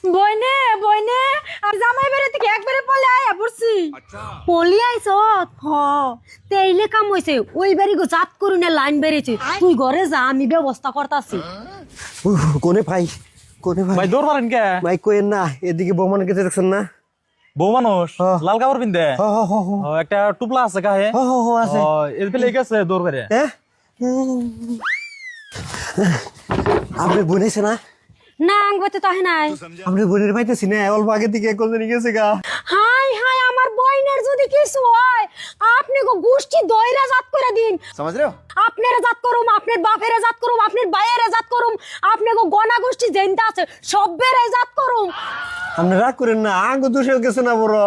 বইনে বইনে আর জামাই বেড়ে থেকে একবারে পলে আয়া পড়ছি পলি আইছ হ তেইলে কাম হইছে ওই বাড়ি গো জাত করুনে লাইন বেরিয়েছে তুই ঘরে যা আমি ব্যবস্থা করতাছি কোনে ভাই কোনে ভাই ভাই দৌড় মারেন কে ভাই কোয়েন না এদিকে বৌমানের কাছে দেখছেন না বউ মানুষ লাল কাপড় পিনতে হ হ হ হ একটা টুপলা আছে কাহে হ হ হ আছে এর ফেলে গেছে দৌড় করে হ্যাঁ আপনি বনেছে না না আঙ্গতে তাহে নাই আপনি বোনের পাইতেছি না অল্প আগে থেকে কোনদিন গেছে গা হাই হাই আমার বইনের যদি কিছু হয় আপনি গো গোষ্ঠী দয়রা জাত করে দিন समझ रहे हो আপনার জাত করুম আপনার বাপের জাত করুম আপনার ভাইয়ের জাত করুম আপনি গো গনা গোষ্ঠী জেনতা আছে সবের জাত করুম আপনি রাগ করেন না আঙ্গ দোষে গেছে না বড়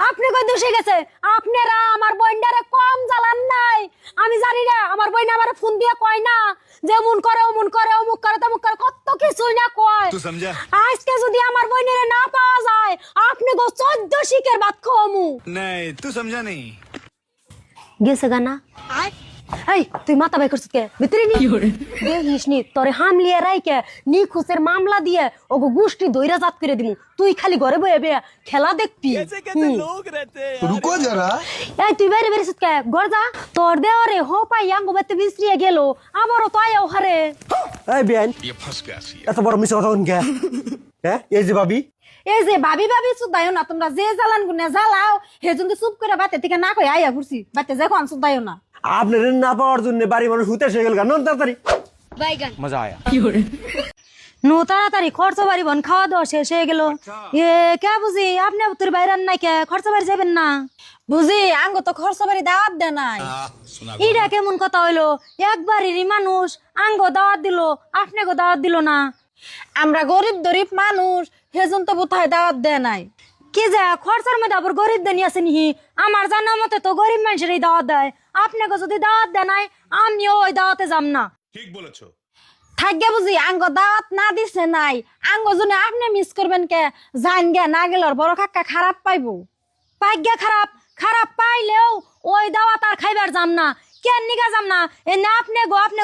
আপনি কই দোষে গেছে আপনারা আমার বইন্ডারে কম জ্বালান নাই আমি জানি না আমার বইন আমারে ফোন দিয়ে কয় না যে মন করে অমুক করে তমুক করে কত কিছু না কয় तू समझा আজকে যদি আমার বইনেরে না পাওয়া যায় আপনি গো 14 শিকের ভাত খাওয়ামু नहीं तू समझा नहीं গেছে গানা এই তুই মাথা বাই করছিস কে ভিতরে নি দেখিস নি তোরে হামলিয়ে রাইকে নি খুসের মামলা দিয়ে ওগো গোষ্ঠী দইরা জাত করে দিমু তুই খালি ঘরে বয়ে বে খেলা দেখবি रुको जरा এই তুই বাইরে বেরিয়েছিস কে ঘর যা তোর দেওয়ারে হো পাই আঙ্গো বাতে বিসরিয়ে গেল আমারও তো আয়াও হারে এই বিয়ান ये फंस गया सी এত বড় মিছ কথা কে হ্যাঁ এই যে ভাবি এই যে ভাবি ভাবি সুদাইও না তোমরা যে জ্বালান গুনে জ্বালাও হেজুন তো চুপ করে বাতে থেকে না কই আয়া ঘুরছি বাতে যে কোন সুদাইও না আপনার না পাওয়ার জন্য বাড়ি মানুষ হুতে এসে গেল নন তাড়াতাড়ি মজা আয়া নো তাড়াতাড়ি খরচ বাড়ি বন খাওয়া দাওয়া শেষ হয়ে গেল এ কে বুঝি আপনি তোর বাইরে নাই কে খরচ বাড়ি যাবেন না বুঝি আঙ্গ তো খরচ বাড়ি দাওয়াত দে নাই ইডা কেমন কথা হইলো একবারেরই মানুষ আঙ্গ দাওয়াত দিল আপনাকে দাওয়াত দিল না আমরা গরিব মানুষ হেজন তো কোথায় দাওয়াত দেয় নাই কি যা খরচার মধ্যে আবার গরিব দেনি আছে নিহি আমার জানা মতে তো গরিব মানুষের এই দাওয়াত দেয় আপনাকে যদি দাওয়াত দেয় নাই আমিও ওই দাওয়াতে যাম না ठीक बोलेছো থাকবে বুঝি আঙ্গ দাওয়াত না দিছে নাই আঙ্গ জন্য আপনি মিস করবেন কে জান গে না গেল বড় কাকা খারাপ পাইবো পাইগে খারাপ পাইলেও ওই দাওয়াত আর খাইবার যাম না কেন নিগা যাম না এ না আপনি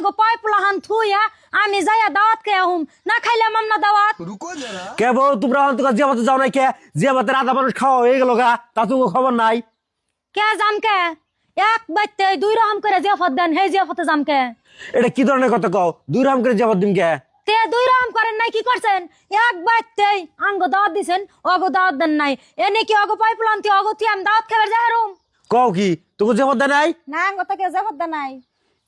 গো পাই পোলাহান থুইয়া আমি যাইয়া দাওয়াত কে আহুম না খাইলাম না দাওয়াত रुको जरा কে বল তোমরা অন্তত জিয়াবাতে যাও নাই কে জিয়াবাতে আধা মানুষ খাওয়া হয়ে গেল গা তা তুমি খবর নাই কে যাম কে এক বাইতে দুই রকম করে জিয়াফত দেন হে জিয়াফতে যাম কে এটা কি ধরনের কথা কও দুই রাম করে জিয়াবাত দিম কে তে দুই রকম করেন নাই কি করছেন এক বাইতে আঙ্গ দাওয়াত দিছেন অগো দাওয়াত দেন নাই এনে কি অগো পাই পোলান্তি অগো তি আমি দাওয়াত খাবার যাহারুম কও কি তোকে জিয়াবাত দেয় নাই না আঙ্গ তাকে জাফত দেন নাই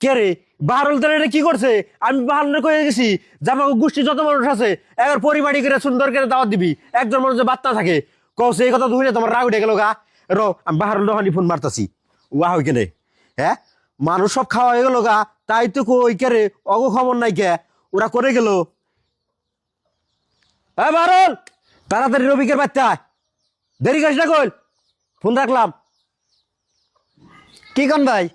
কে রে বাহারুল তার এটা কি করছে আমি বাহারুল কয়ে গেছি জামা গোষ্ঠী যত মানুষ আছে এবার পরিবাড়ি করে সুন্দর করে দাওয়াত দিবি একজন মানুষ বাচ্চা থাকে কও সেই কথা ধুইলে তোমার রাগ উঠে গেল গা আমি বাহারুল দোকানি ফোন মারতাছি ওয়া হই কেনে হ্যাঁ মানুষ সব খাওয়া হয়ে গেল গা তাই তো কই কে রে অগ খবর নাই কে ওরা করে গেল হ্যাঁ বাহারুল তাড়াতাড়ি রবিকের বাচ্চা দেরি করিস না কইল ফোন রাখলাম কি কন ভাই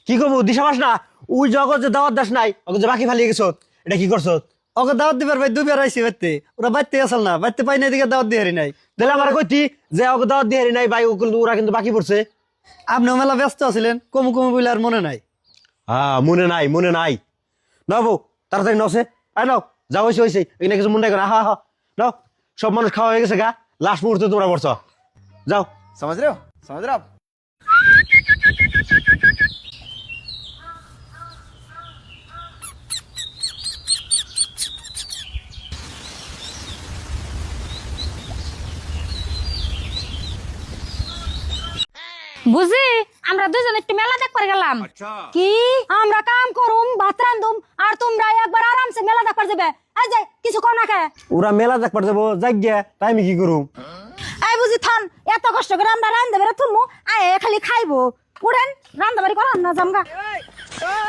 কি করবো দিশা পাস না ওই জগৎ যে দাওয়াত দাস নাই ওকে যে বাকি ফালিয়ে গেছ এটা কি করছ ওকে দাওয়াত দিবার ভাই দুবার আইসি বাড়তে ওরা বাড়তে আসল না বাড়তে পাই না দিকে দাওয়াত দিয়ে হারি নাই তাহলে আমার কইতি যে ওকে দাওয়াত দিয়ে হারি নাই ভাই ওরা কিন্তু বাকি পড়ছে আপনি মেলা ব্যস্ত আছিলেন কমু বলে আর মনে নাই হ্যাঁ মনে নাই নাও বউ তাড়াতাড়ি নসে আয় নাও যাও হয়েছে এখানে কিছু মনে করে হা নাও সব মানুষ খাওয়া হয়ে গেছে গা লাস্ট মুহূর্তে তোমরা পড়ছ যাও समझ रहे हो বুঝি আমরা দুজন একটু মেলা দেখবার গেলাম अच्छा কি আমরা কাম করুম ভাত রান্ধুম আর তোমরা একবার আরামসে মেলা দেখবার যাবে এই যে কিছু কর না কে ওরা মেলা দেখবার যাবো যাই গিয়া তাই আমি কি করুম এই বুঝি থান এত কষ্ট করে আমরা রান্ধতে বেরে তুলমু আয় খালি খাইবো উড়েন রান্ধা বাড়ি করান না জামগা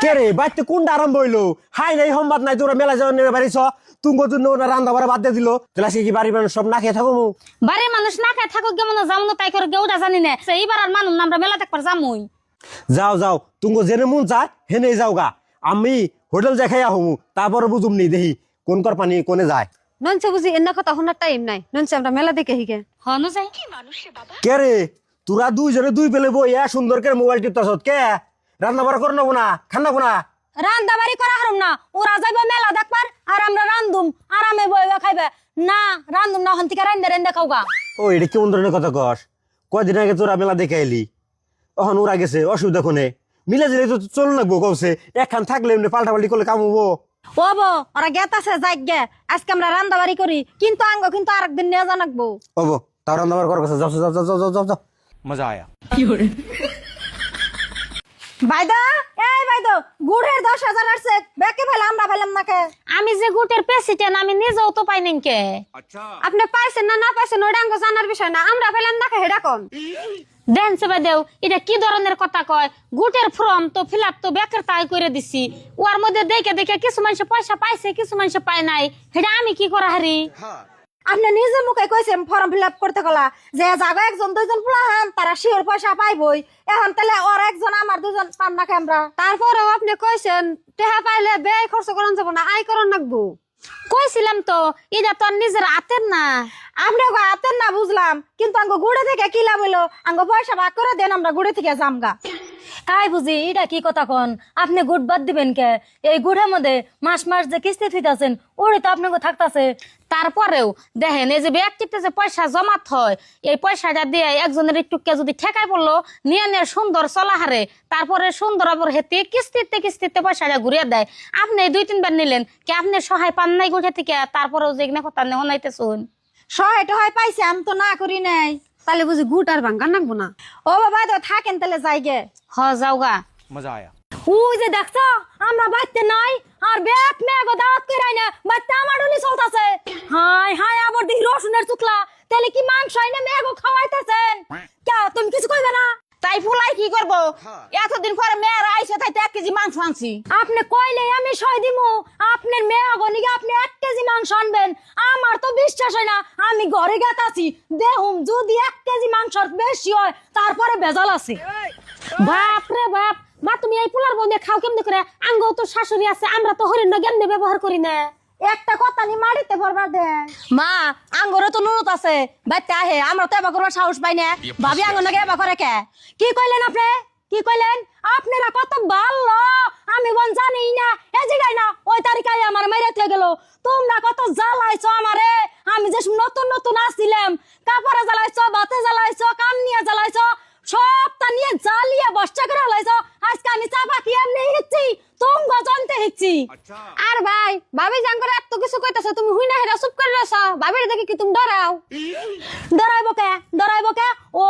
কে রে বাইতে কোনটা আরম্ভ হইলো হাই নাই সম্বাদ নাই তোরা মেলা যাওয়া নেবে বাড়িছ তুঙ্গ জন্য ওরা রান্না বাড়া বাদ দিয়ে দিল তাহলে আজকে কি বাড়ির মানুষ সব না খেয়ে থাকো বাড়ির মানুষ না খায় থাকুক কেমন যামনো তাই করে কেউটা জানি না এইবার আর মানুষ না আমরা মেলা দেখবার যামুই যাও তুঙ্গ জেনে মন চায় হেনে যাও গা আমি হোটেল যাই খাইয়া হমু তারপরে বুঝুম নি দেখি কোন কর পানি কোনে যায় ননসে বুঝি এন্ন কথা শোনার টাইম নাই ননসে আমরা মেলা দেখে হিগে হনু যাই কে রে তোরা দুইজনে দুই পেলে বই সুন্দর করে মোবাইল টিপতাছ কে রান্না বাড়া করে নেবো না খান্না না রান্দা বাড়ি করা হারুম না ওরা যাইব মেলা দেখবার আর আমরা রান্ধুম আরামে বইবে খাইবে না রান্ধুম না হন থেকে রান্দা রান্দা খাওগা। ও এটা কেমন ধরনের কথা কস? কয়দিন আগে তোরা মেলা দেখে এলি, এখন ওরা গেছে অসুবিধা কোনে? মিলে দিলে তো চল লাগবো কৌছে, একখান থাকলে এমনি পাল্টা পাল্টি করলে কাম হবো। ও বো ওরা গেতাছে যাক গে, আজকে আমরা রান্দা বাড়ি করি কিন্তু আঙ্গ কিন্তু আরেকদিন নিয়ে জানাকবো। ওবো তার রান্নাবার করার কথা, যাও যাও যাও যাও যাও যাও। मजा आया। বাইদা এই বাইদা গুড়ের 10,000 আসছে বেকে ফেলে আমরা ফেলাম না কে? আমি যে গুটের প্রেসিডেন্ট আমি নিজেও তো পাই নাই কে। আপনি পাইছেন না না পাইছেন ওটা আঙ্গ জানার বিষয় না, আমরা পেলাম না কে হেডা কোন দেন সেবা দেও। এটা কি ধরনের কথা কয়? গুটের ফর্ম তো ফিল আপ তো বেকের তাই করে দিছি, ওর মধ্যে দেখে দেখে কিছু মানুষ পয়সা পাইছে কিছু মানুষ পায় নাই, সেটা আমি কি করা হারি? আপনি নিজের মুখে কইছেন ফর্ম ফিল আপ করতে গলা যে জায়গা একজন দুইজন পুলাহান তারা শিওর পয়সা পাইবই, এখন তাহলে ওর একজন আমার দুজন পাম না আমরা? তারপরেও আপনি কইছেন টেহা পাইলে ব্যয় খরচ করন যাব না, আয় করন লাগবো। কইছিলাম তো এটা তো আর নিজের হাতের না। আপনি হাতের না বুঝলাম, কিন্তু আঙ্গ গুড়ে থেকে কি লাভ হইলো? আঙ্গ পয়সা ভাগ করে দেন, আমরা গুড়ে থেকে জামগা। তাই বুঝি এটা কি কথা কন? আপনি গুড় বাদ দিবেন কে? এই গুড়ের মধ্যে মাস মাস যে কিস্তি থুইতাছেন ওরে তো আপনাকে থাকতাছে। তারপরেও দেখেন এই যে ব্যক্তিতে যে পয়সা জমাত হয়, এই পয়সাটা দিয়ে একজনের একটুকে যদি ঠেকায় পড়লো নিয়ে নিয়ে সুন্দর চলাহারে, তারপরে সুন্দর আবার হেতে কিস্তিতে কিস্তিতে পয়সাটা ঘুরিয়ে দেয়। আপনি 2-3 বার নিলেন কি আপনি সহায় পান নাই গোটা থেকে? তারপরেও যে এগুলো কথা নেওয়াইতেছুন সহায়টা হয় পাইছে, আমি তো না করি নাই। তাহলে বুঝি গুট আর ভাঙ্গা নাকবো না। ও বাবা তো থাকেন তাহলে যাইগে। হ যাওগা। मजा आया। ওই যে দেখছো আমরা বাইতে নাই আর ব্যাগ মেগো দাওয়াত কইরাই না বাইতে আমার উনি চলতাছে। হাই হাই আবার দেখি রসুনের চুকলা, তাহলে কি মাংস আইনা মেগো খাওয়াইতাছেন? কে তুমি কিছু কইবে না? তাই ফুলাই কি করবো? এতদিন পরে মেয়েরা আইসে তাই 1 কেজি মাংস আনছি। আপনি কইলে আমি সই দিমু আপনার মেগো নিকে আপনি 1 কেজি মাংস আনবেন? আমার তো বিশ্বাস হয় না। আমি ঘরে গেতাছি দেহুম যদি 1 কেজি মাংসর বেশি হয় তারপরে ভেজাল আছে। বাপ রে বাপ, মা তুমি এই পোলার বন্ধে খাও কেমনে করে? আঙ্গও তো শাশুড়ি আছে, আমরা তো হরিণ কেমনে ব্যবহার করি না। একটা কথা নি মারিতে পারবা দে মা, আঙ্গরে তো নুরত আছে বাইতে আহে, আমরা তো এবার করবার সাহস পাই না। ভাবি আঙ্গনাকে এবার করে কে? কি কইলেন আপনি? কি কইলেন? আপনারা কত ভালো আমি বন জানি না, এ জায়গায় না ওই তারিখায় আমার মাইরা থেকে গেল। তোমরা কত জ্বালাইছো আমারে, আমি যে নতুন নতুন আসছিলাম কাপড়ে জ্বালাইছো, ভাতে জ্বালাইছো, কাম নিয়ে জ্বালাইছো, সবটা নিয়ে জ্বালিয়ে বস্তা করে হলাইছো। আজকে আমি চাপা কি এমনি হিচ্ছি, তোমরা জানতে হিচ্ছি। আর ভাই ভাবি জাঙ্গরে এত কিছু কইতাছো, তুমি হুই না হেরা চুপ করে রইছো, ভাবির দেখি কি তুমি ডরাও? ডরাইবো কে? ডরাইবো কে? ও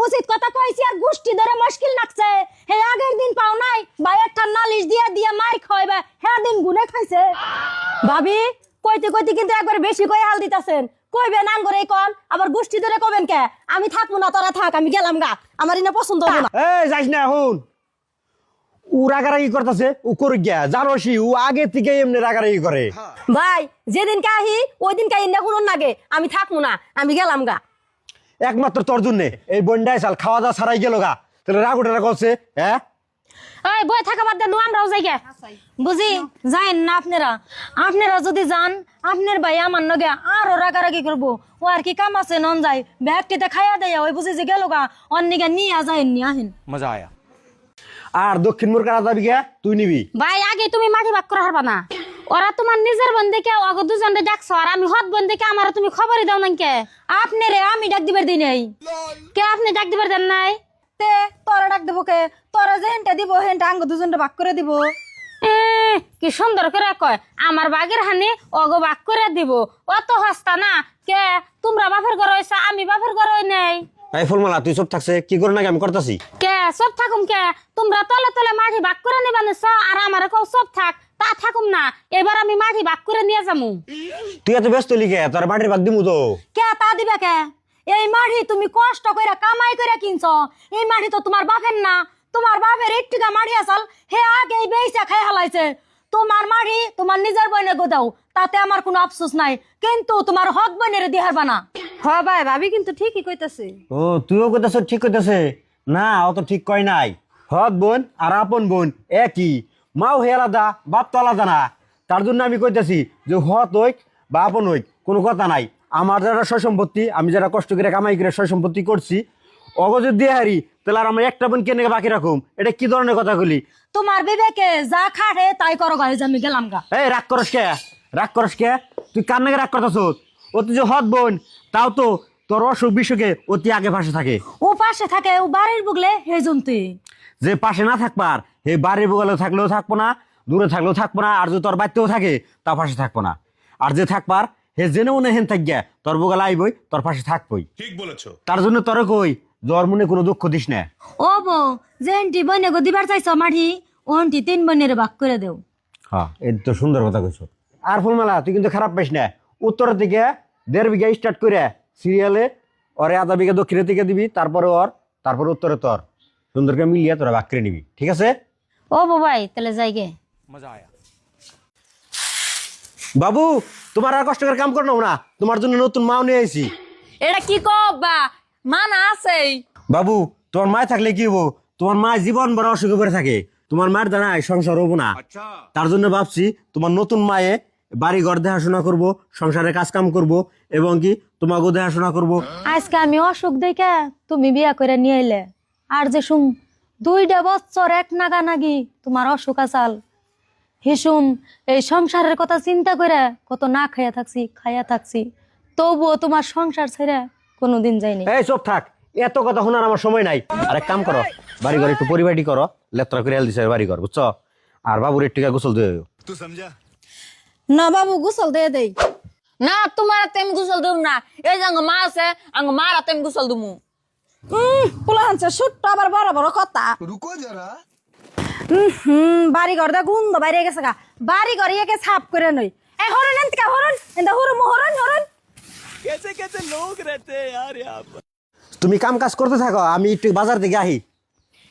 উচিত কথা কইছি আর গোষ্ঠী ধরে মুশকিল লাগছে। হে আগের দিন পাও নাই ভাই একটা নালিশ দিয়া দিয়া মার খাইবে, হ্যাঁ দিন গুনে খাইছে। ভাবি কইতে কইতে কিন্তু একবার বেশি কই হাল দিতাছেন। কইবেন আঙ্গরে কোন আবার গোষ্ঠী ধরে কবেন কে? আমি থাকবো না, তোরা থাক, আমি গেলাম গা, আমার ইনা পছন্দ হলো না। এই যাইস না এখন, ও রাগারাগি করতেছে, ও করে গিয়া জানোসি ও আগে থেকে এমনি রাগারাগি করে। ভাই যেদিন কাহি ওই দিন কাহি না শুনুন নাগে, আমি থাকবো না, আমি গেলাম গা। একমাত্র তোর জন্য এই বন্ডায় সাল খাওয়া দাওয়া ছাড়াই গেল গা, তাহলে রাগ উঠে করছে। হ্যাঁ এই বই থাকা বাদ দেন, আমরাও যাই গে। বুঝি যাইন না আপনারা। আপনারা যদি যান আপনার ভাই আমার নগে আরো রাগারাগি করবো। ও আর কি কাম আছে নন যায় ব্যাগটিতে খাইয়া দেয়া ওই বুঝি যে গেল গা অন্যকে নিয়ে যাইন নি আহেন। मजा आया। আর দক্ষিণ মোর কারা যাবি গিয়া তুই নিবি। ভাই আগে তুমি মাটি ভাগ করা হারবা না, ওরা তোমার নিজের বন্ধুকে অগ দুজনে ডাকছো আর আমি হদ বন্ধুকে আমার তুমি খবরই দাও নাই কে? আপনি রে আমি ডাক দিবার দিই নাই। কে আপনি ডাক দিবার দেন নাই? তে তোরা ডাক দেবো কে? তোরা যে হেনটা দিব হেনটা আঙ্গ দুজনটা ভাগ করে দিব। এ, কি সুন্দর করে কয় আমার বাগের হানি অগ ভাগ করে দিব, অত হস্তা না কে? তোমরা বাপের ঘর হইছো, আমি বাপের ঘর হই নাই। এই ফুলমালা তুই সব থাকছে কি করে নাকি আমি করতেছি। কে সব থাকুম কে? তোমরা তলে তলে মাটি ভাগ করে নিবা নিছ আর আমার কও সব থাক, তা থাকুম না। এবার আমি মাটি ভাগ করে নিয়ে যামু। তুই এত ব্যস্ত লিখে তোর মাটির ভাগ দিমু তো। কে তা দিবে কে? এই মাটি তুমি কষ্ট কইরা কামাই কইরা কিনছো, এই মাটি তো তোমার বাপের না। তোমার বাপের একটিকা মাটি আসল হে আগে বেইচা খাই হালাইছে। তোমার মাটি তোমার নিজের বইনে গোদাও, তাতে আমার কোনো আফসোস নাই, কিন্তু তোমার হক বইনের দিয়ে হারবা না। হ ভাই ভাবি কিন্তু ঠিকই কইতাছে। ও তুইও কইতাছ ঠিক কইতাছে না, অত ঠিক কয় নাই। হদ বোন আর আপন বোন একই, মাও হে আলাদা বাপ তো আলাদা না। তার জন্য আমি কইতাছি যে হদ হইক বা আপন হইক কোনো কথা নাই। আমার যারা সয় সম্পত্তি, আমি যারা কষ্ট করে কামাই করে সয় সম্পত্তি করছি, অগজের দিয়ে হারি, তাহলে আর আমার একটা বোন কেনে বাকি রাখুম? এটা কি ধরনের কথা বলি? তোমার বিবেকে যা খাটে তাই করো গাইজ, আমি গেলাম গা। এই রাগ করস কে? রাগ করস কে? তুই কার নাকি রাগ করতেছ? অতি যে হত বোন তাও তো তোর অসুখ বিসুখে অতি আগে পাশে থাকে। ও পাশে থাকে, ও বাড়ির বুগলে হে জন্তে। যে পাশে না থাকবার হে বাড়ির বগলে থাকলেও থাকবো না, দূরে থাকলেও থাকবো না, আর যদি তোর বাড়িতেও থাকে তা পাশে থাকবো না। আর যে থাকবার হে জেনে মনে হেন থাক গিয়া তোর বগলে আইবই, তোর পাশে থাকবই। ঠিক বলেছো। তার জন্য তোরে কই জ্বর মনে কোনো দুঃখ দিস না। ও বউ, যে আন্টি বইনে গো দিবার চাইছ মাটি, ও আন্টি 3 বোনের ভাগ করে দেও। হ্যাঁ এই তো সুন্দর কথা কইছো। আর ফুলমালা তুই কিন্তু খারাপ পাইস না, উত্তরের দিকে 1.5 বিঘা স্টার্ট করে সিরিয়ালে ওরে 1/2 বিঘা দক্ষিণের দিকে দিবি, তারপরে উত্তরে তোর সুন্দর করে মিলিয়ে তোরা ভাগ করে নিবি, ঠিক আছে? ও বাবাই তাহলে যাই গে। मजा आया। বাবু তোমার আর কষ্ট করে কাম করো না, তোমার জন্য নতুন মাও নিয়ে আইছি। এটা কি কবা মানা আছে? বাবু তোমার মায় থাকলে কি হবো, তোমার মা জীবন বড় অসুখে পড়ে থাকে, তোমার মায়ের দ্বারা সংসার হবো না। তার জন্য ভাবছি তোমার নতুন মায়ে বাড়ি ঘর দেখাশোনা করবো, সংসারে কাজ কাম করবো এবং কি তোমাকেও দেখাশোনা করবো। আজকে আমি অসুখ দেখে তুমি বিয়া করে নিয়ে এলে, আর যে শুন 2 বছর এক নাগানাগি তোমার অসুখ আসাল হিসুম এই সংসারের কথা চিন্তা করে কত না খাইয়া থাকছি, তবুও তোমার সংসার ছেড়ে কোনোদিন যাইনি। এই চুপ থাক, এত কথা শোনার আমার সময় নাই। আর এক কাম করো, বাড়ি ঘর একটু পরিবারটি করো, লেত্রা করে হেল দিছে বাড়ি ঘর, বুঝছো? আর বাবুর একটু গোসল দিয়ে দিও। तू समझा? না বাবু গোসল দিয়ে দেই। না তোমার তেম গুসল দুম না, এই যে আঙ্গ মা আছে আঙ্গ মারা তেম গুসল দুমু। পোলা হানছে ছোট্ট আবার বড় বড় কথা। रुको जरा। বাড়ি ঘর দা গুন্দ বাইরে গেছে গা, বাড়ি ঘর ইয়েকে ছাপ করে নই। এই হরন এনতিকা হরন এন্দা হরন হরন। कैसे कैसे लोग रहते हैं यार यहाँ पर। তুমি কাম কাজ করতে থাকো, আমি একটু বাজার থেকে আহি।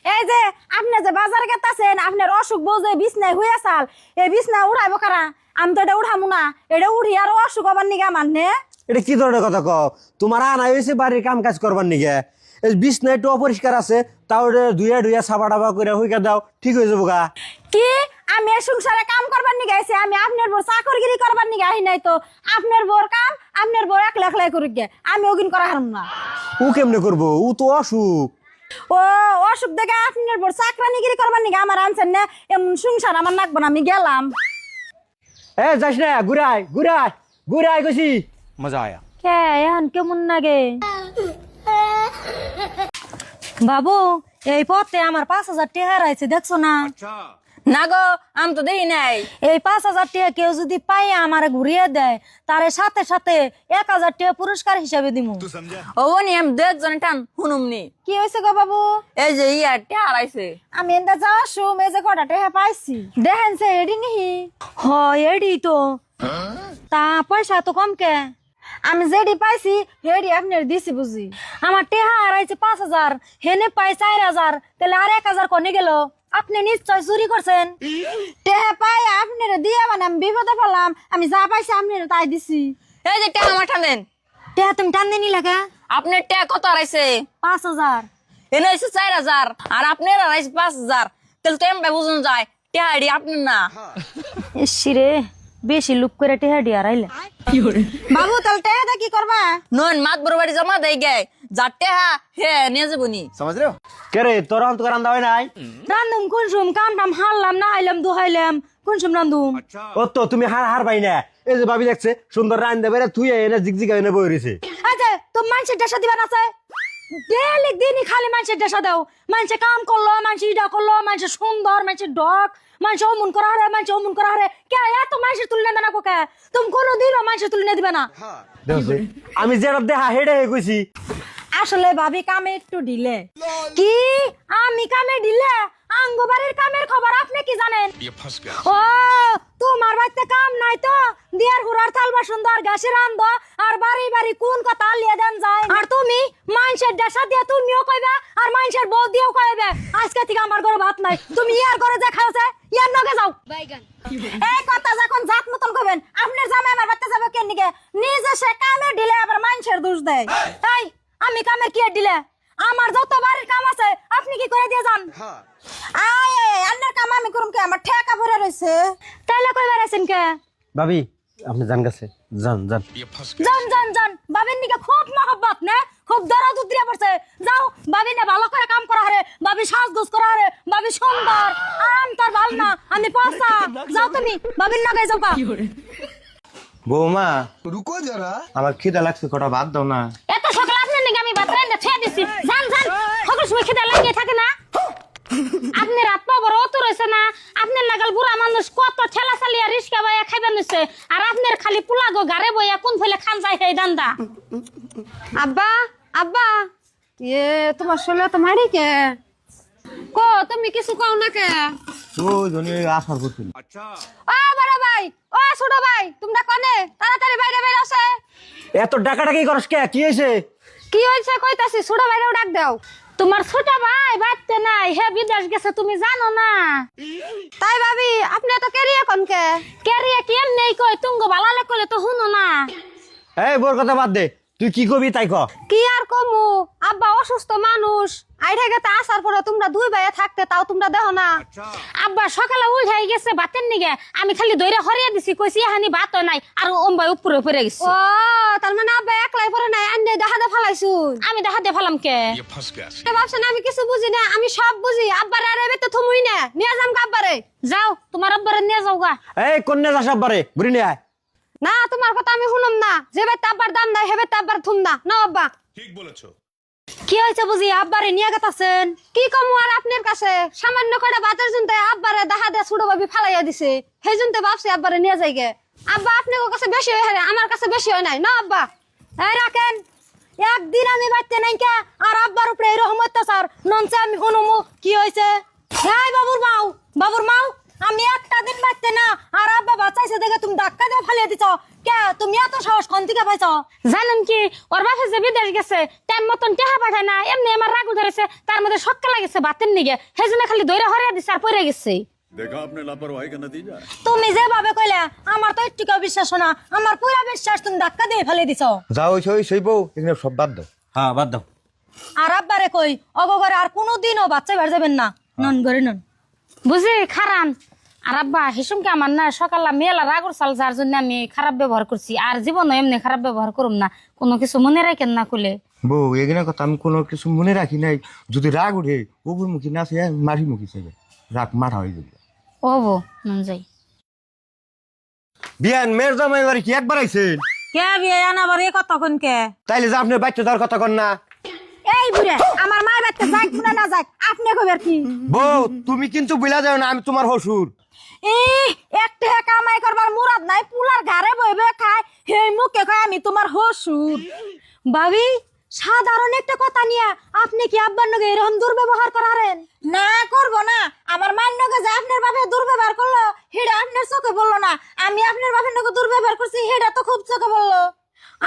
এই যে আপনি যে বাজারে গেতাছেন, আপনার অসুখ বোঝে বিছনায় হইয়া চাল, এই বিছনা উঠাইব কারা? আমি তো এটা উঠামু না, এটা উঠি আর অসুখ হবার নিগা মানে। এটা কি ধরনের কথা কও? তোমার আনা হয়েছে বাড়ির কাম কাজ করবার নিগে, এই বিছনা একটু অপরিষ্কার আছে, তাও ধুইয়া সাবা ডাবা করে হইকা দাও, ঠিক হয়ে যাবো গা। কি আমি এই সংসারে কাম করবার নিগে আইছি? আমি আপনার বউ চাকরগিরি করবার নিগে আহি নাই তো। আপনার বউর কাম আপনার বউ একলা একলাই করুক গে, আমি ওগিন করা হারম না। ও কেমনে করবো, ও তো অসুখ। ও অসুখ দেখে আপনার বউ চাকরানিগিরি করবার নিগে আমার আনছেন না, এমন সংসার আমার নাকবো না, আমি গেলাম। এ যাস না, ঘুরাই গেছি। मजा आया। কে এখন কেমন লাগে বাবু? এই পথে আমার 5000 টাকা হারাইছে, দেখছো না? না গো আমি তো দেখি নাই। এই 5000 টাকা কেউ যদি পাই আমারে ঘুরিয়ে দেয়, তার সাথে সাথে 1000 টাকা পুরস্কার হিসাবে দিমু। तू समझा? ও নি আমি দেখ জন টান হুনুমনি। কি হয়েছে গো বাবু? এই যে ইয়া টে হারাইছে। আমি এন্দা যাওয়ার সময় যে কটা টাকা পাইছি দেখেন সে এডি নিহি। হ এডি তো, তা পয়সা তো কম কে? আমি যেডি পাইছি হেডি আপনার দিছি বুঝি। আমার টেহা হারাইছে 5000, হেনে পাই 4000, তাহলে আর 1000 কনে গেল? আপনি নিশ্চয় চুরি করছেন। টেহা পাই আপনার দিয়ে মানে আমি বিপদে পড়লাম, আমি যা পাইছি আপনার তাই দিছি। এই যে টে আমার টানেন। টেহা তুমি টান দিনি লাগা? আপনার টে কত হারাইছে? 5000। এনে হইছে 4000 আর আপনার হারাইছে 5000, তাহলে তো এমন বুঝুন যায় টে হাড়ি আপনার না। ইসিরে বেশি লুক করে টেহা ডি হারাইলে। বাবু তাহলে টেহাটা কি করবা? নন মাত বড়বাড়ি জমা দেই গে, যার টেহা হে নিয়ে যাবনি। समझ रहे हो? কে রে তোর অন্ত রান্দা হয় নাই? রান্ধুম কোন সুম, কাম টাম হারলাম না হাইলাম দুহাইলাম, কোন সুম রান্ধুম? ও তো তুমি হার পাই না। এই যে ভাবি দেখছে সুন্দর রান্দা বেরে তুই এনে জিগজিগা এনে বই রইছে। আচ্ছা তো মানুষের দেশা দিবা না চাই? ডেলি দিনই খালি মানুষের দেশা দাও। মানুষে কাম করলো, মানুষ ইডা করলো, মানুষ সুন্দর, মানুষের ডক, মানুষ অমন করা হারে, মানুষ অমন করা হারে। কে এত মানুষের তুলনা দেনা কোকে? তুমি কোনোদিনও মানুষের তুলনা দিবে না। দেখছে আমি যেটা দেখা হেডে হয়ে কইছি। আসলে ভাবি কামে একটু ঢিলে। কি আমি কামে ঢিলে? আঙ্গবাড়ির কামের খবর আপনি কি জানেন? ये फंस गया। ও তোমার বাড়িতে কাম নাই তো দিয়ার হুরার থালবা সুন্দর গ্যাসে রান্ধ আর বাড়ি বাড়ি কোন কথা লিয়ে দেন যায়। আর তুমি মানুষের দেশা দিয়ে তুমিও কইবে আর মানুষের বউ দিয়েও কইবে আজকে থেকে আমার ঘরে ভাত নাই, তুমি ইয়ার ঘরে যা খাওছে ইয়ার নগে যাও। এই কথা যখন জাত মতন কইবেন, আপনার জামাই আমার বাড়িতে যাবে কেন নিকে? নিজে সে কামে ঢিলে আবার মানুষের দোষ দেয়। তাই আমি কামে কি আর ঢিলে? আমার যত বাড়ির কাম আছে আপনি কি করে দিয়ে যান? আয় আন্নার কাম আমি করুম কে? আমার ঠেকা ভরে রইছে। তাইলে কইবার আছেন কে? ভাবি আপনি জান গেছে, জান ये फंस गया। জান জান জান, বাবির নিকে খুব মহব্বত না, খুব দরদ উদ্রিয়া পড়ছে। যাও বাবি নে ভালো করে কাম করা হারে, বাবি সাজগোজ করা হারে, বাবি সুন্দর আরাম তার ভাল না, আমি পয়সা। যাও তুমি বাবির নাগাই যাও পা। বৌমা আমার খিদা লাগছে, কটা ভাত দাও না। এত সকালে আপনার নাকি আমি বাতরাই না ছেড়ে দিছি। যান যান, সকল সময় খিদা লাগিয়ে থাকে না। আপনি রাত পা বড় অত রয়েছে না, আপনার লাগাল বুড়া মানুষ কত ঠেলা চালিয়া রিস্কা বাইয়া খাইবেন নিছে, আর আপনার খালি পুলাগো গারে বইয়া কোন ফেলে খান যায় সেই দান্দা। আব্বা আব্বা, তোমার শরীরে তো মারি কে কো, তুমি কিছু কও না কে? ওই জন্য আসার করছিল। ও বড় ভাই, ও ছোট ভাই, তোমরা কোনে? তাড়াতাড়ি বাইরে বাইরে আসে। এত ডাকাডাকি করস কে? কি হয়েছে? কি হইছে কইতাছি, ছোট ভাইরেও ডাক দাও। তোমার ছোট ভাই বাড়তে নাই, হে বিদেশ গেছে, তুমি জানো না? তাই ভাবি, আপনি এত কেরিয়ে কোন কে? কেরিয়া কি এমনি কই, তুঙ্গ বালালে কইলে তো শুনো না। এই বোর কথা বাদ দে, তুই কি কবি তাই ক। কি আর কমু, আব্বা অসুস্থ মানুষ, আইঠা গেতে আসার পরে তোমরা দুই ভাইয়া থাকতে, তাও তোমরা দেখো না। আব্বা সকালে উঠাই গেছে বাতের নিগে, আমি খালি দইরা হরিয়া দিছি, কইছি হানি ভাত নাই, আর ওম্বাই উপরে পড়ে গেছে। ও তার মানে আব্বা একলাই পরে নাই, আন্নে দেখা দে ফালাইছুন। আমি দেখা দে ফেলাম কে? ভাবছেন আমি কিছু বুঝি না? আমি সব বুঝি। আব্বারে আর এবে তো থমুই না, নিয়ে যাম আব্বারে। যাও তোমার আব্বারে নিয়ে যাও গা। এই কন্যা যাস আব্বারে ঘুরি নিয়ে আয়। না, তোমার কথা আমি শুনুম না। যে বেতে আব্বার দাম নাই, হেবে আব্বার থুম না। না আব্বা, কি হয়েছে বুঝি আব্বারে নিয়ে গেতাছেন? কি কমু আর আপনার কাছে? সামান্য কয়টা বাতের জুনতে আব্বারে দেখা দে ছোট ভাবি ফালাইয়া দিছে, সেই জুনতে ভাবছি আব্বারে নিয়ে যাই গে। আব্বা আপনার কাছে বেশি হয়ে, আমার কাছে বেশি হয় নাই। না আব্বা, এই রাখেন। একদিন আমি বাড়তে নাই কে, আর আব্বার উপরে এরকম অত্যাচার ননসে আমি শুনুমু। কি হয়েছে? এই বাবুর মাও, বাবুর মাও, আমি একটা দিন বাড়তে না, আর আব্বা বাঁচাইছে দেখে তুমি ধাক্কা দিয়ে ফালিয়ে দিছ কে? তুমি এত সাহস কোন থেকে পাইছ? জানেন কি, ওর বাপে যে বিদেশ গেছে, টাইম মতন টেহা পাঠায় না, এমনি আমার রাগ ধরেছে, তার মধ্যে সক্কা লাগেছে বাতের নিগে, সেই জন্য খালি দইরা হরিয়া দিছে আর পড়ে গেছে। देखा आपने लापरवाही का नतीजा। তুমি যেভাবে কইলে আমার তো একটু বিশ্বাস না, আমার পুরা বিশ্বাস তুমি ধাক্কা দিয়ে ফেলে দিছ। যাও সেই বউ, এখানে সব বাদ দাও। হ্যাঁ বাদ দাও। আর আব্বারে কই অগরে আর কোনোদিনও বাচ্চা বের যাবেন না, নন করে নন। বুঝি খারান। আর আব্বা হিসুমকে আমার না সকালে মেলা রাগর চাল, যার জন্য আমি খারাপ ব্যবহার করছি, আর জীবনও এমনি খারাপ ব্যবহার করুম না, কোনো কিছু মনে রাখেন না কুলে। বউ এখানে কথা আমি কোনো কিছু মনে রাখি নাই, যদি রাগ উঠে উপর মুখী না সে মারি মুখী চাইবে, রাগ মাথা হয়ে যাবে। ও বো মন যাই। বিয়ান মেয়ের জামাই বাড়ি কি একবার আইছেন? কে বিয়ে আনাবার এ কথা কোন কে? তাইলে যে আপনার বাচ্চা দেওয়ার কথা কন না। এই বুড়ে, আমার মায়ের বাড়িতে যাক না না যাক, আপনি কইবেন কি? বউ তুমি কিন্তু বুঝা যাও না, আমি তোমার হসুর। একটা কামাই করবার মুরাদ নাই, পুলার ঘরে বইবে খায়, হেই মুখে কয় আমি তোমার হসুর। ভাবি, সাধারণ একটা কথা নিয়ে আপনি কি আব্বার নগে এরকম দুর্ব্যবহার করারেন? না করব না, আমার মায়ের নগে যে আপনার বাপে দুর্ব্যবহার করলো, হেডা আপনার চোখে বললো না। আমি আপনার বাপের নগে দুর্ব্যবহার করছি, হেডা তো খুব চোখে বললো।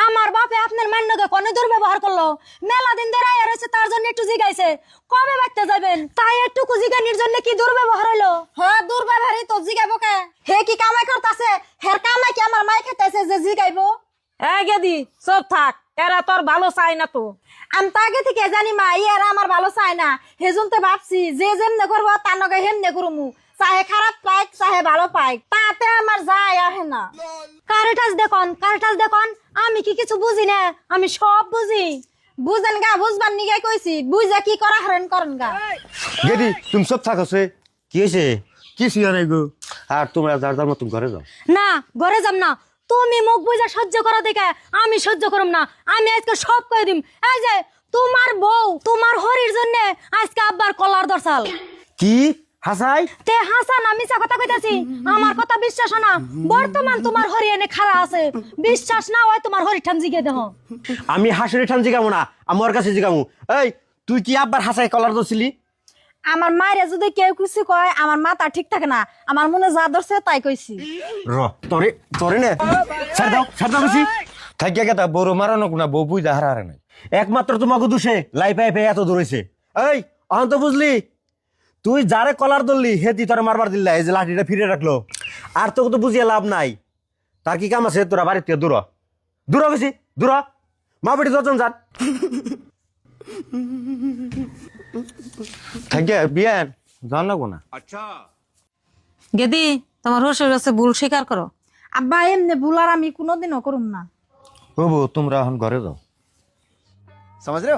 আমার বাপে আপনার মায়ের নগে কোন দুর্ব্যবহার করলো? মেলা দিন ধরে আয়া রয়েছে, তার জন্য একটু জিগাইছে কবে বাড়তে যাবেন, তাই একটু জিগানির জন্য কি দুর্ব্যবহার হলো? হ্যাঁ দুর্ব্যবহারই তো, জিগাইবো কে? হে কি কামাই করতেছে? হের কামাই কি আমার মাই খেতেছে যে জিগাইবো? গেদি সব থাক, এরা তোর ভালো চাই না তো। আমি তো আগে থেকে জানি মা, এরা আমার ভালো চায় না, হেজুন তো ভাবছি যে যেমনে করবো তার নগে হেমনে করমু, চাহে খারাপ পাইক চাহে ভালো পাইক, তাতে আমার যায় আহে না। কারেটাস দেখুন, কারেটাস দেখুন, আমি কি কিছু বুঝি না? আমি সব বুঝি। বুঝেন গা, বুঝবার নিগে কইছি, বুঝা কি করা হরেন করেন গা। গেদি তুমি সব থাকছে, কি হয়েছে? কিছু নাই গো। আর তোমরা যার যার মতন ঘরে যাও। না, ঘরে যাম না। তুমি মুখ বুঝা সহ্য করো দেখে আমি সহ্য করম না। আমি আজকে সব কয়ে দিম। এই যে তোমার বউ তোমার হরির জন্য আজকে আব্বার কলার দরসাল। কি হাসাই? তে হাসান, আমি মিছা কথা কইতাছি? আমার কথা বিশ্বাস না? বর্তমান তোমার হরি এনে খাড়া আছে, বিশ্বাস না হয় তোমার হরি ঠাম জিগে দেহ। আমি হাসির ঠান জিগামু না, আমার কাছে জিগামু। এই তুই কি আব্বার হাসাই কলার দছিলি? আমার মায়ের যদি কেউ কিছু কয়, আমার মাথা ঠিক থাকে না, আমার মনে যা ধরছে তাই কইছি। র তোরে তোরে নে ছাড় দাও বেশি থাকিয়া গেতা বড় মারানো কোনা বউ বুঝা হারা নাই। একমাত্র তোমাকে দোষে লাই পাই পাই এত দৌড়েছে। এই অহন তো বুঝলি, তুই যারে কলার ধরলি হেতি তোরে মারবার দিল্লা, এই যে লাঠিটা ফিরে রাখলো, আর তোকে তো বুঝিয়ে লাভ নাই। তার কি কাম আছে? তোরা বাড়ির থেকে দূর দূর গেছি, দূর মা বেটি দর্জন যান থাকিয়া বিয়ান জান লাগবো না। গেদি, তোমার হসুর কাছে ভুল স্বীকার করো। আব্বা এমনি ভুল আর আমি কোনোদিনও করুম না। বাবু তোমরা এখন ঘরে যাও। সমাজ রে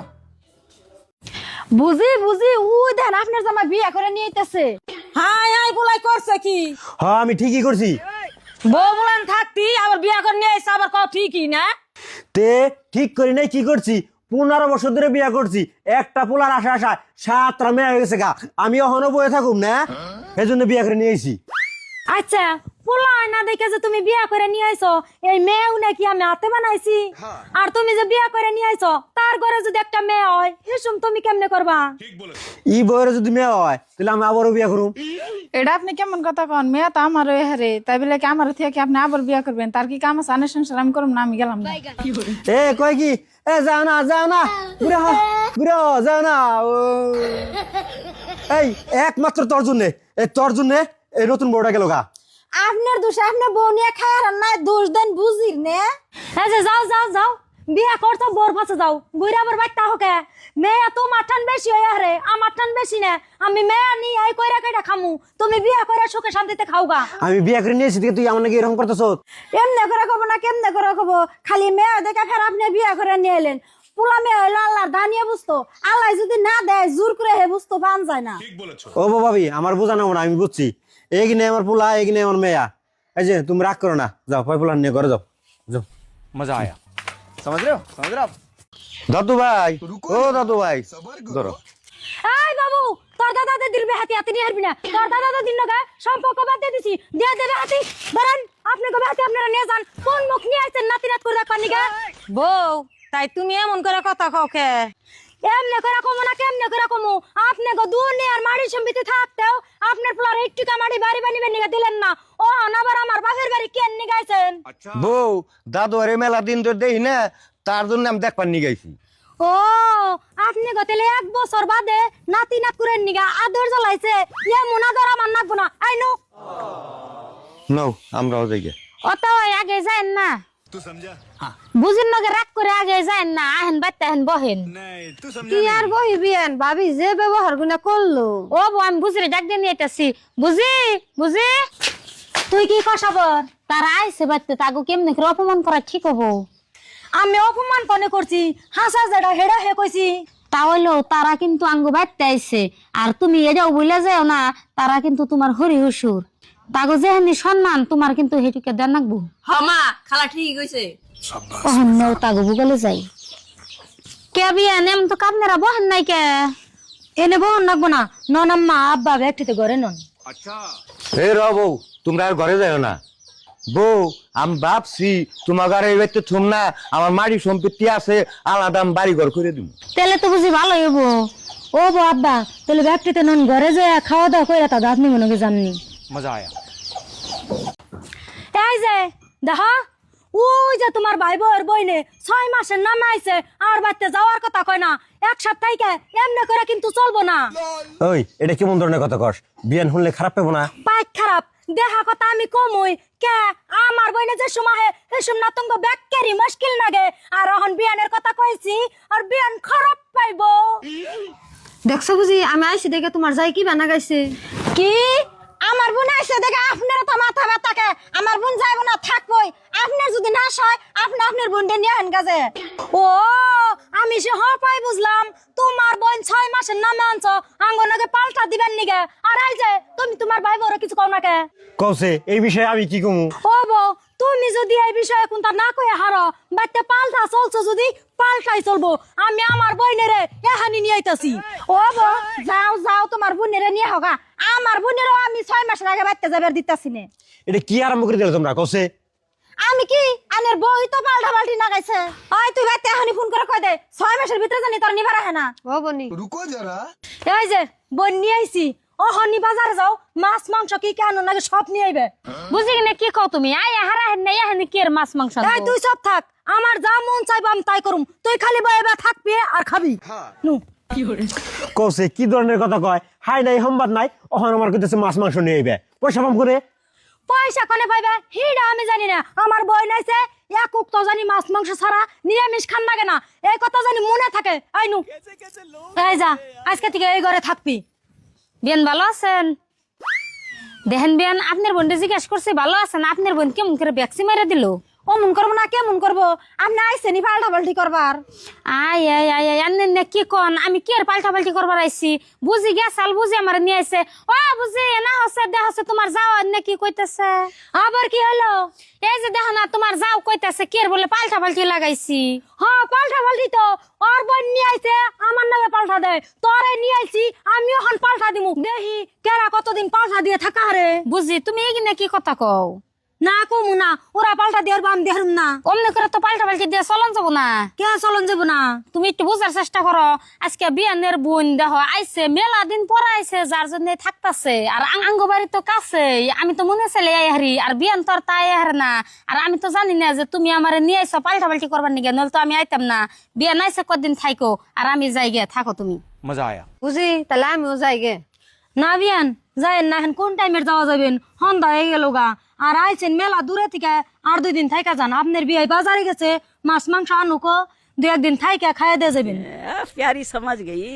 বুঝি বুঝি, ওই দেন আপনার জামাই বিয়ে করে নিয়ে আইতেছে। হাই হাই বলাই করছে কি? হ্যাঁ আমি ঠিকই করছি। বউ বলেন থাকতি আবার বিয়া করে নিয়ে আইসা আবার কও ঠিকই না। তে ঠিক করি নাই কি করছি, 15 বছর ধরে বিয়া করছি, একটা পোলার আশা আশা 7টা মেয়ে হয়ে গেছে গা, আমি এখনো বয়ে থাকুম না, এই জন্য বিয়া করে নিয়ে আইছি। আচ্ছা পোলা না দেখে যে তুমি বিয়া করে নিয়ে আইছো, এই মেয়েও নাকি আমি হাতে বানাইছি? আর তুমি যে বিয়া করে নিয়ে আইছো তার ঘরে যদি একটা মেয়ে হয় হিসুম তুমি কেমনে করবা? ই বইয়ের যদি মেয়ে হয় তাহলে আমি আবারও বিয়া করুম। এটা আপনি কেমন কথা কন? মেয়ে তো আমার হারে, তাই বলে কি আমার থেকে আপনি আবার বিয়া করবেন? তার কি কাম আছে? আনে সংসার আমি করুম না, আমি গেলাম না। এ কয় কি, এ যাও না বুড়া বুড়া, যাও না। এই একমাত্র তোর জন্যে, তোর জন্যে এই নতুন বউটা গেল গা। আপনার দোষে আপনার বউ নিয়ে খায় আর নাই দোষ দেন বুঝির নে। হ্যাঁ যে যাও যাও যাও বিয়া করছো বোর পাশে যাও, বুড়া আবার বাচ্চা হোকে। মেয়ে তো মাঠান বেশি হয়ে আরে আমার টান বেশি না, আমি মেয়ে নি এই কইরা কইরা খামু, তুমি বিয়া করে সুখে শান্তিতে খাওগা। আমি বিয়া করে নিয়েছি তুই আমার নাকি এরকম করতেছ? এমনে করে কব না কেমনে করে কব, খালি মেয়ে দেখে ফের আপনি বিয়া করে নিয়ে এলেন। পোলা মেয়ে হইলো আল্লাহর দানিয়ে বুঝতো, আল্লাহ যদি না দেয় জোর করে হে বুঝতো পান যায় না। ও ভাবি আমার বোঝানো না, আমি বুঝছি, এগিনে আমার পোলা এগিনে আমার মেয়া। এই যে তুমি রাগ করো না, যাও পয় পোলা নিয়ে ঘরে যাও যাও। मजा आया। समझ रहे हो দাদু ভাই, ও দাদু ভাই ধরো। এই বাবু তোর দাদা দিল বে হাতি হাতি নিয়ে হারবি না, তোর দাদা দিন না সম্পর্ক বাদ দিয়ে দিছি, দিয়ে দেবে হাতি বলেন আপনি কবে হাতি আপনারা নিয়ে যান, কোন মুখ নিয়ে আইছেন নাতি নাত করে রাখবার নিগা? বউ তাই তুমি এমন করে কথা কও কে? এমনে করে কমো না কেমনে করে কমো, আপনি গো দুনিয়ার মাড়ি সম্বিতে থাকতেও আপনার পোলার একটু কামাড়ি বাড়ি বানিবে নিগা দিলেন না, ও আবার আমার বাপের বাড়ি কেন নিগাইছেন? বউ দাদু আরে মেলা দিন ধরে দেখি না, তার জন্য আমি দেখবার নিয়ে গেছি। ও আপনি গতলে 1 বছর বাদে নাতি নাত করে নিগা আদর জ্বলাইছে, এমন আদর আমার নাকবো না। আই নো নাও আমরাও যাই গে। অত আগে যায়েন না, বুঝিন নগে রাগ করে আগে যায়েন না, আহেন বাচ্চা আহেন বহেন। কি আর বহিবিয়েন ভাবি যে ব্যবহার গুনা করলো। ও বউ আমি বুঝিরে ডাক দিয়ে নিয়ে আইতাছি। বুঝি বুঝি তুই কি কষাবর? তারা আইসে বাচ্চা তাগো কেমনে করে অপমান করা ঠিক হবো? আমি অপমান কনে করছি, হাসা যেটা হেডা হে কইছি। তাহলে তারা কিন্তু আঙ্গ বাড়তে আইছে, আর তুমি এটাও বলে যাও না তারা কিন্তু তোমার হরি হুসুর, তাগো যেহানি সম্মান তোমার কিন্তু হেটুকে দেন রাখবো। হমা খালা ঠিক হইছে। অহন্যও তাগো বুগলে যাই কে বিয়া নেম তো কাপনেরা বহেন নাই কে? এনে বহন রাখবো না, নন আম্মা আব্বা ব্যক্তিতে ঘরে নন। হে র বউ, তোমরা আর ঘরে যাও না। বউ আমি ভাবছি তোমার ঘরে এবার থুম না, আমার মাড়ি সম্পত্তি আছে, আলাদা আমি বাড়ি ঘর করে দিব। তাহলে তো বুঝি ভালোই হবো। ও বো আব্বা তাহলে ব্যক্তিতে নন ঘরে যায় খাওয়া দাওয়া করে তা আপনি মনে করে জাননি। मजा आया। এই যে দেখো ওই যে তোমার ভাই বউয়ের বইনে 6 মাসের নামে আইছে আর বাড়তে যাওয়ার কথা কয় না, 1 সপ্তাহে এমনি করে কিন্তু চলবো না। ওই এটা কেমন ধরনের কথা কস? বিয়ান শুনলে খারাপ পাবো না? পাইক খারাপ দেখা কথা আমি কমই কে, আমার বইনে যে সময় হে সময় তুমি ব্যাককেরি মুশকিল লাগে, আর এখন বিয়ানের কথা কইছি আর বিয়ান খারাপ পাইবো। দেখছো বুঝি আমি আইছি দেখে তোমার যাই কি বানা গাইছে? কি আমার বোন আইছে দেখে আপনারা তো মাথা ব্যথাকে, আমার বোন যাইব না থাকবই, আপনার যদি না হয় আপনি আপনার বোনটা নিয়ে আন গাছে। ও আমি সে পাই বুঝলাম তোমার বোন 6 মাসের নামে আনছো আঙ্গনাকে পাল্টা দিবেন নিগে, আর এই যে তুমি তোমার ভাই বড় কিছু কও না কে? কওছে এই বিষয়ে আমি কি কমু? ও বউ তুমি যদি এই বিষয়ে কোনটা না কয়ে হারো বাড়তে পাল্টা চলছো, যদি পাল্টাই চলবো আমি আমার বোনেরে এখানি নিয়ে আইতাছি। ও বউ যাও যাও তোমার বোনেরে নিয়ে হোগা, আমার বোনেরও আমি 6 মাসের আগে বাড়তে যাবার দিতাছি না। এটা কি আরম্ভ করে দিলে তোমরা? কওছে আমি কি আনের বই তো পাল্টা পাল্টি না গাইছে। ওই তুই বাড়তে এখানি ফোন করে কই দে 6 মাসের ভিতরে জানি তোর নিবার আহে না। ও বনি রুকো যারা, এই যে বোন নিয়ে আইছি, ও হনি বাজারে যাও মাছ মাংস কি কেন নাকি সব নিয়ে আইবে। বুঝি কিনা কি কও তুমি? আই হারা হেন নাই হেন কি এর মাছ মাংস এই তুই সব থাক, আমার যা মন চাইবা আমি তাই করুম, তুই খালি বইবা থাকবি আর খাবি নু। কওছে কি ধরনের কথা কয়? হাই নাই সম্বাদ নাই, ওখানে আমার কইতেছে মাছ মাংস নিয়ে আইবে, পয়সা পাম করে। পয়সা কোনে পাইবে হিডা আমি জানি না, আমার বই নাইছে এক উক্ত জানি মাছ মাংস ছাড়া নিরামিষ খান লাগে না, এই কথা জানি মনে থাকে। আই নু এই যা আজকে থেকে এই ঘরে থাকবি। বিয়ান ভালো আছেন? দেখেন বিয়ান আপনার বোনটা জিজ্ঞেস করছে ভালো আছেন, আপনার বোন কেমন করে ভ্যাকসিন মেরে দিল? অমন করবো না কেমন করবো আপনি আইসেনি পাল্টা পাল্টি করবার আই আই আই আই আন্নে কি কন আমি কি আর পাল্টা পাল্টি করবার আইছি বুঝি গেছাল বুঝি আমার নিয়ে আইছে ও বুঝি না হচ্ছে দেহ হচ্ছে তোমার যাও আন্নে কি কইতেছে আবার কি হলো এই যে দেখো না তোমার যাও কইতেছে কি আর বলে পাল্টা পাল্টি লাগাইছি হ্যাঁ পাল্টা পাল্টি তো ওর বোন নিয়ে আইছে আমার নামে পাল্টা দেয় তোরে নিয়ে আইছি আমি এখন পাল্টা দিমু দেখি কেরা কতদিন পাল্টা দিয়ে থাকা রে বুঝি তুমি এগিনে কি কথা কও না কমু না ওরা পাল্টা দিয়ে আমি দেহরুম না অমনে করে তো পাল্টা পাল্টি দিয়ে চলন যাবো না কে চলন যাবো না তুমি একটু বুঝার চেষ্টা করো আজকে বিয়ানের বোন দেখো আইছে মেলা দিন পরে আইছে যার জন্য থাকতাছে আর আঙ্গ বাড়ি তো কাছে আমি তো মনে ছেলে হারি আর বিয়ান তো আর তাই হার না আর আমি তো জানি না যে তুমি আমারে নিয়ে আইছো পাল্টা পাল্টি করবার নিগে নইলে তো আমি আইতাম না বিয়ান আইছে কদিন থাইকো আর আমি যাই গে থাকো তুমি मजा आया বুঝি তাহলে আমিও যাই গে না বিয়ান যাইন না এখন কোন টাইমের যাওয়া যাবেন সন্ধ্যা হয়ে গেল গা আর আইছেন মেলা দূরে থেকে আর 2 দিন থাইকা যান আপনার বিয়ে বাজারে গেছে মাছ মাংস আনুকো 2-1 দিন থাইকা খাইয়া দিয়ে যাবেন प्यारी समझ गई